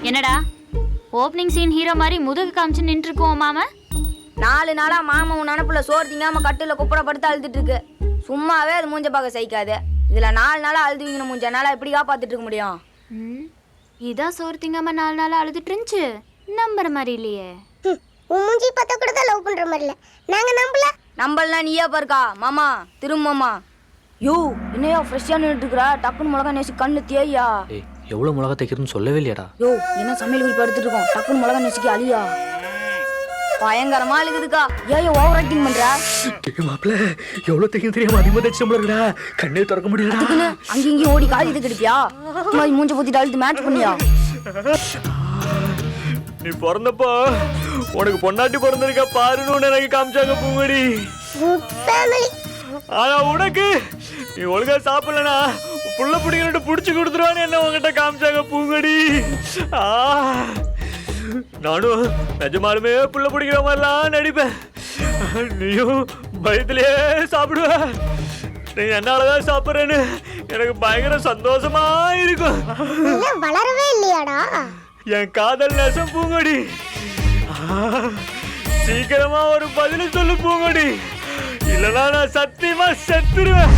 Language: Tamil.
என்னடா ஓப்பனிங் சீன் ஹீரோ மாதிரி முதுகு காமிச்சு நின்று இருக்கோம் மாமா. 4 நாளா மாமா உன் நினப்புல சோறு திங்காம கட்டுல குப்பரை படுத்து அழுதுட்டு இருக்கு. சும்மாவே அது மூஞ்ச பார்க்க சகிக்காது. இதுல 4 நாளா அழுதுவீங்க மூஞ்ச நாளா எப்படி காப்பாத்திட்டு இருக்க முடியும்? இதான் சோறு திங்காம 4 நாளா அழுதுட்டு இருந்துச்சு. நம்புற மாதிரி இல்லையே. உன் மூஞ்சி பார்த்தா கூட தான் லவ் பண்ற மாதிரி இல்ல. நாங்க நம்பலனா நீயா பாருக்கா மாமா திரும்பமா. யோ என்னையா ஃப்ரெஷ்ஷா நின்றுட்டு இருக்கிறா? டக்குன்னு மிளகா நேசி கண்ணு தேய்யா. எவ்வளவு மிளகா தைக்கிறதுன்னு சொல்லவே இல்லையாடா. யோ என்ன சமையல் குறிப்பு எடுத்துட்டு இருக்கோம், டக்குன்னு மிளகா நேசிக்கு அழியா. பயங்கரமா அழுகுதுக்கா. ஏன் ஓவர் ஆக்டிங் பண்ற? மாப்பிள்ள எவ்வளவு தைக்க தெரியாம அதிகமா தைச்சு நம்மளா கண்ணே திறக்க முடியல. அங்கேயும் ஓடி காலி இது கிடைப்பியா? மூஞ்ச ஊத்திட்டு அழுத்து மேட்ச் பண்ணியா? நீ பிறந்தப்போ உனக்கு பொண்டாட்டி பிறந்திருக்க பாருன்னு எனக்கு காமிச்சாங்க பூங்கடி. ஆனா உனக்கு நீ ஒழுங்கா சாப்பிடலனா புள்ள பிடிக்கிட்டு புடிச்சு கொடுத்துருவான்னு என்ன உங்ககிட்ட காமிச்சாங்க பூங்கடி. நானும் நிஜமாலுமே புள்ள பிடிக்கிற மாதிரிலாம் நடிப்பேன். நீயும் பயத்திலேயே சாப்பிடுவ. நீ என்னாலதான் சாப்பிட்றேன்னு எனக்கு பயங்கர சந்தோஷமா இருக்கும். வளரவே இல்லையாடா? என் காதல் நெசம் பூங்கடி. சீக்கிரமா ஒரு பதில் சொல்லு பூங்கடி, இல்லனா நான் சத்தியமா செத்துருவேன்.